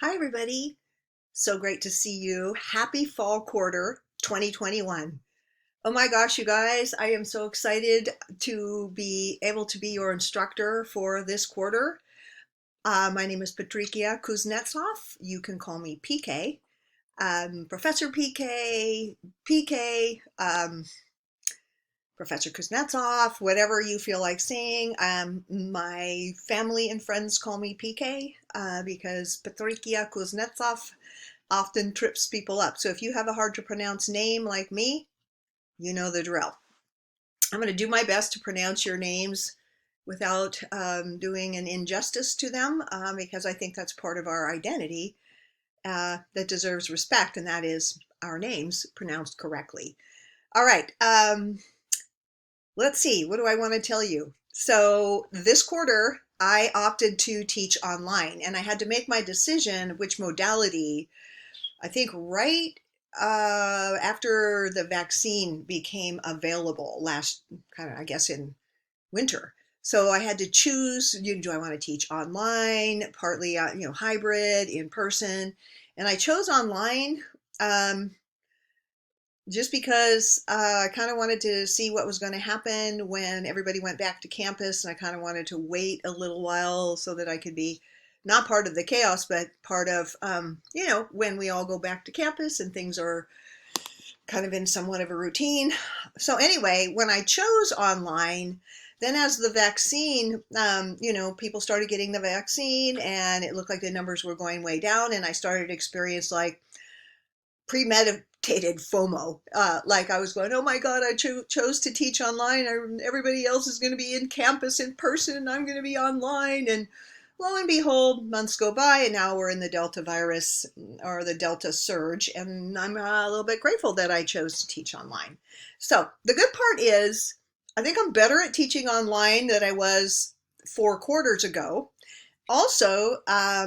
Hi, everybody. So great to see you. Happy fall quarter 2021. Oh my gosh, you guys, I am so excited to be able to be your instructor for this quarter. My name is Patricia Kuznetsov. You can call me PK. Professor PK, PK, Professor Kuznetsov, whatever you feel like saying. My family and friends call me PK because Patricia Kuznetsov often trips people up. So if you have a hard to pronounce name like me, you know the drill. I'm going to do my best to pronounce your names without doing an injustice to them because I think that's part of our identity that deserves respect, and that is our names pronounced correctly. All right, let's see, what do I want to tell you? So this quarter, I opted to teach online, and I had to make my decision which modality. I think right after the vaccine became available last, kind of, I guess, in winter. So I had to choose, do I want to teach online, partly, hybrid, in person? And I chose online um, just because I kind of wanted to see what was going to happen when everybody went back to campus. And I kind of wanted to wait a little while so that I could be not part of the chaos, but part of, when we all go back to campus and things are kind of in somewhat of a routine. So anyway, when I chose online, then as the vaccine, people started getting the vaccine and it looked like the numbers were going way down. And I started to experience like premeditated FOMO. Like I was going, oh my God, I chose to teach online. Everybody else is going to be in campus in person and I'm going to be online. And lo and behold, months go by and now we're in the Delta virus or the Delta surge. And I'm a little bit grateful that I chose to teach online. So the good part is I think I'm better at teaching online than I was 4 quarters ago. Also, I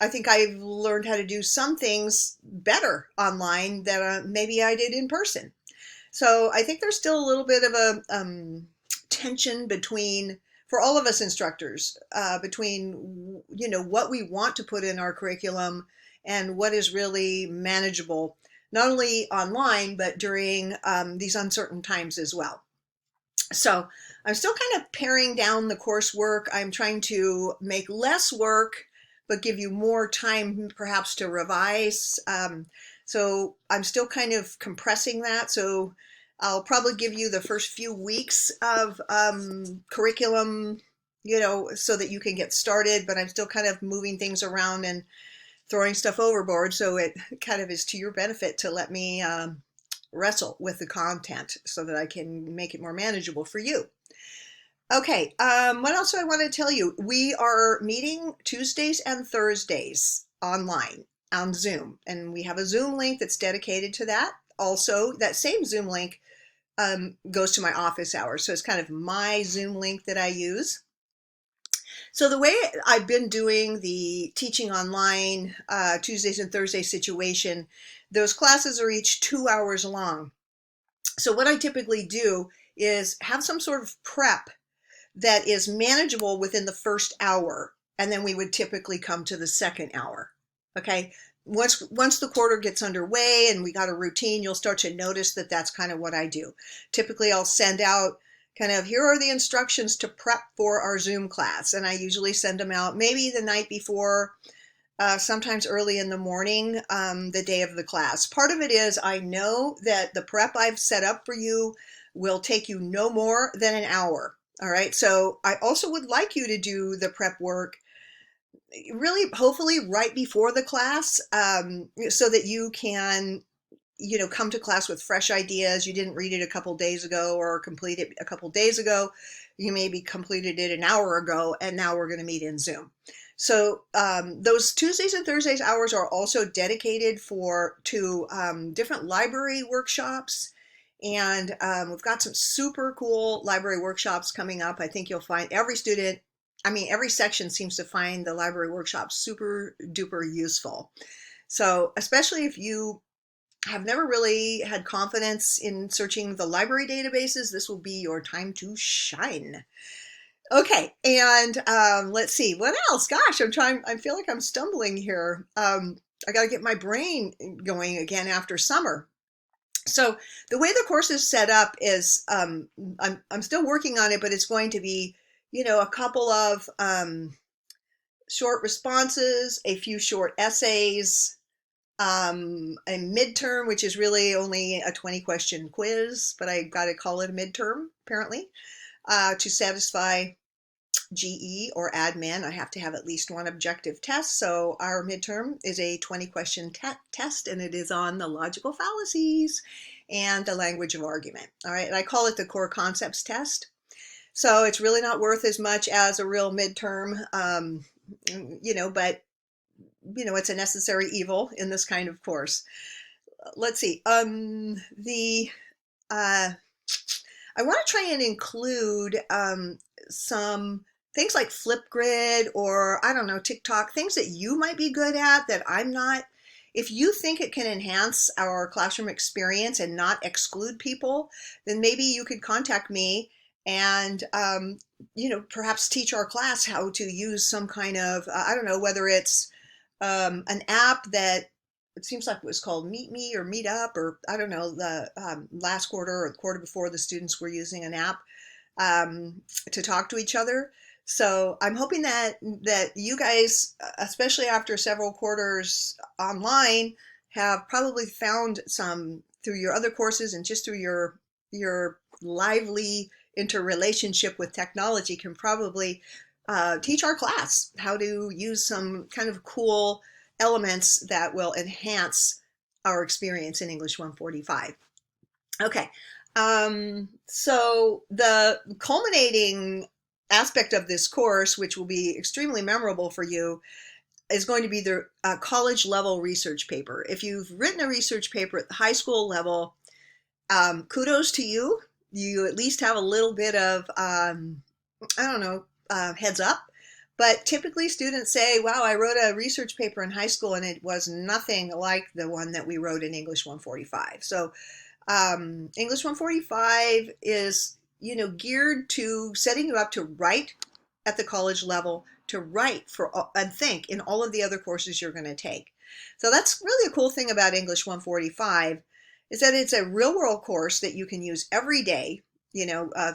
think I've learned how to do some things better online than maybe I did in person. So I think there's still a little bit of a tension between, for all of us instructors, between what we want to put in our curriculum and what is really manageable, not only online but during these uncertain times as well. So I'm still kind of paring down the coursework. I'm trying to make less work, but give you more time perhaps to revise. So I'm still kind of compressing that. So I'll probably give you the first few weeks of curriculum, so that you can get started, but I'm still kind of moving things around and throwing stuff overboard. So it kind of is to your benefit to let me wrestle with the content so that I can make it more manageable for you. Okay, what else do I want to tell you? We are meeting Tuesdays and Thursdays online on Zoom, and we have a Zoom link that's dedicated to that. Also, that same Zoom link goes to my office hours, so it's kind of my Zoom link that I use. So the way I've been doing the teaching online Tuesdays and Thursdays situation, those classes are each 2 hours long. So what I typically do is have some sort of prep that is manageable within the first hour, and then we would typically come to the second hour. Okay, once the quarter gets underway and we got a routine, you'll start to notice that that's kind of what I do. Typically, I'll send out kind of, here are the instructions to prep for our Zoom class, and I usually send them out maybe the night before, sometimes early in the morning, the day of the class. Part of it is I know that the prep I've set up for you will take you no more than an hour. All right. So I also would like you to do the prep work really, hopefully right before the class, so that you can, come to class with fresh ideas. You didn't read it a couple days ago or complete it a couple days ago. You maybe completed it an hour ago, and now we're going to meet in Zoom. So those Tuesdays and Thursdays hours are also dedicated to different library workshops. And we've got some super cool library workshops coming up. I think you'll find every section seems to find the library workshop super duper useful. So especially if you have never really had confidence in searching the library databases, this will be your time to shine. Okay, and let's see what else. Gosh, I'm trying. I feel like I'm stumbling here. I got to get my brain going again after summer. So the way the course is set up is, I'm still working on it, but it's going to be, a couple of short responses, a few short essays, a midterm, which is really only a 20 question quiz, but I got to call it a midterm apparently, to satisfy GE or admin. I have to have at least one objective test. So our midterm is a 20 question test, and it is on the logical fallacies and the language of argument. All right. And I call it the core concepts test. So it's really not worth as much as a real midterm, but it's a necessary evil in this kind of course. Let's see. The uh, I want to try and include some things like Flipgrid or, I don't know, TikTok, things that you might be good at that I'm not. If you think it can enhance our classroom experience and not exclude people, then maybe you could contact me and, perhaps teach our class how to use some kind of, I don't know, whether it's an app that it seems like it was called Meet Me or Meet Up, or I don't know, the last quarter or the quarter before, the students were using an app to talk to each other. So I'm hoping that you guys, especially after several quarters online, have probably found some through your other courses and just through your lively interrelationship with technology, can probably teach our class how to use some kind of cool elements that will enhance our experience in English 145. Okay, so the culminating aspect of this course, which will be extremely memorable for you, is going to be the college level research paper. If you've written a research paper at the high school level, kudos to you. You at least have a little bit of, I don't know, heads up. But typically students say, wow, I wrote a research paper in high school and it was nothing like the one that we wrote in English 145. So English 145 is, geared to setting you up to write at the college level, to write for and think in all of the other courses you're going to take. So that's really a cool thing about English 145, is that it's a real world course that you can use every day,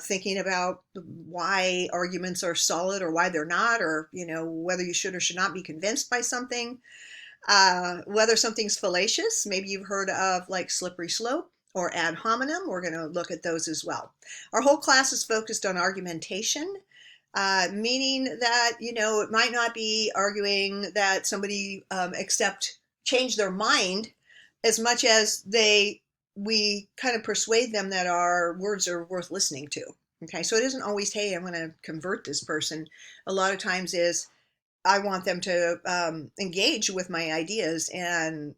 thinking about why arguments are solid or why they're not, or, whether you should or should not be convinced by something, whether something's fallacious. Maybe you've heard of like slippery slope or ad hominem. We're going to look at those as well. Our whole class is focused on argumentation, meaning that, it might not be arguing that somebody change their mind as much as we kind of persuade them that our words are worth listening to. Okay, so it isn't always, hey, I'm going to convert this person. A lot of times is, I want them to engage with my ideas and,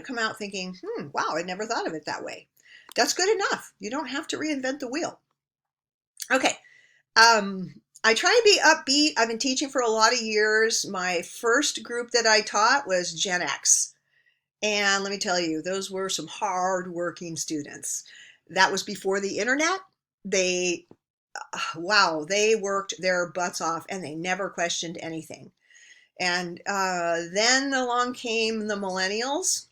come out thinking, wow, I never thought of it that way. That's good enough. You don't have to reinvent the wheel. Okay. I try to be upbeat. I've been teaching for a lot of years. My first group that I taught was Gen X. And let me tell you, those were some hard-working students. That was before the internet. They, wow, they worked their butts off and they never questioned anything. And then along came the millennials.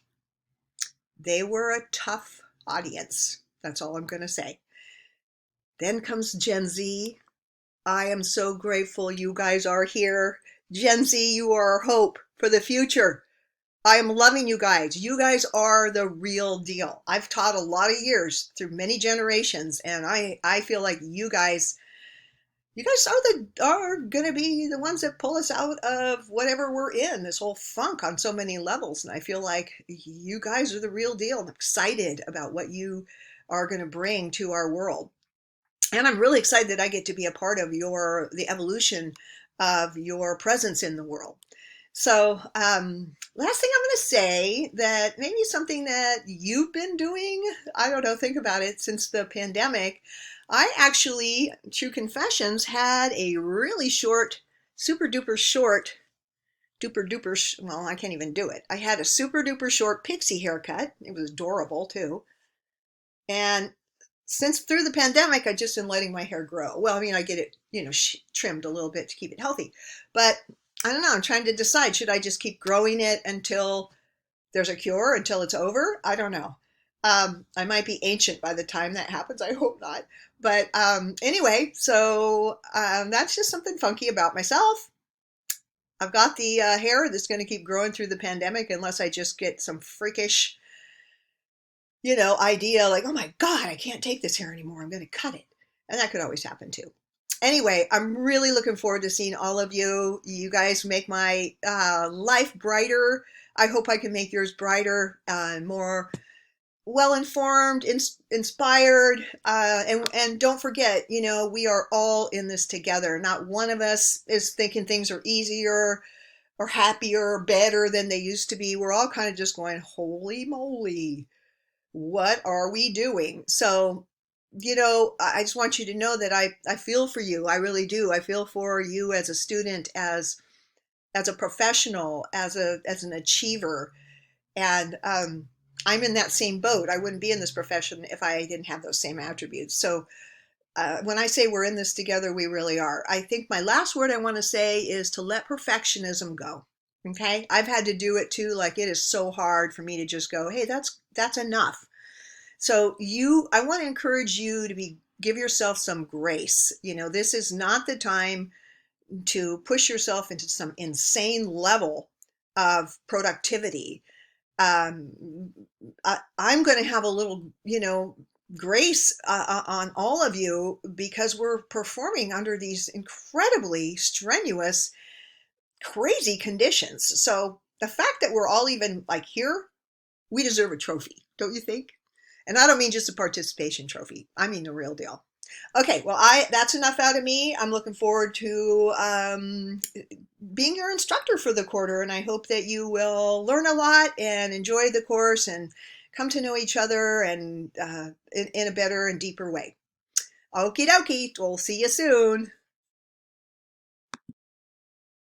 They were a tough audience. That's all I'm going to say. Then comes Gen Z. I am so grateful you guys are here. Gen Z, you are our hope for the future. I am loving you guys. You guys are the real deal. I've taught a lot of years through many generations, and I feel like you guys are going to be the ones that pull us out of whatever we're in, this whole funk on so many levels. And I feel like you guys are the real deal. I'm excited about what you are going to bring to our world. And I'm really excited that I get to be a part of the evolution of your presence in the world. So, last thing I'm going to say, that maybe something that you've been doing, I don't know, think about it, since the pandemic. I actually, true confessions, had a really short, super duper short, duper duper, well, I can't even do it. I had a super duper short pixie haircut. It was adorable too. And since through the pandemic, I've just been letting my hair grow. Well, I mean, I get it, trimmed a little bit to keep it healthy. But I don't know. I'm trying to decide, should I just keep growing it until there's a cure, until it's over? I don't know. I might be ancient by the time that happens. I hope not. But anyway, so that's just something funky about myself. I've got the hair that's going to keep growing through the pandemic unless I just get some freakish, idea like, oh my God, I can't take this hair anymore. I'm going to cut it. And that could always happen too. Anyway, I'm really looking forward to seeing all of you. You guys make my life brighter. I hope I can make yours brighter, more well-informed, inspired, and don't forget, we are all in this together. Not one of us is thinking things are easier or happier or better than they used to be. We're all kind of just going, holy moly, what are we doing? So, I just want you to know that I feel for you. I really do. I feel for you as a student, as a professional, as an achiever. And I'm in that same boat. I wouldn't be in this profession if I didn't have those same attributes. So when I say we're in this together, we really are. I think my last word I want to say is to let perfectionism go. Okay, I've had to do it too. Like, it is so hard for me to just go, hey, that's enough. So I want to encourage you to give yourself some grace. This is not the time to push yourself into some insane level of productivity. I'm going to have a little, grace on all of you, because we're performing under these incredibly strenuous, crazy conditions. So the fact that we're all even like here, we deserve a trophy, don't you think? And I don't mean just a participation trophy. I mean the real deal. Okay, well, that's enough out of me. I'm looking forward to being your instructor for the quarter, and I hope that you will learn a lot and enjoy the course and come to know each other and in a better and deeper way. Okie dokie, we'll see you soon.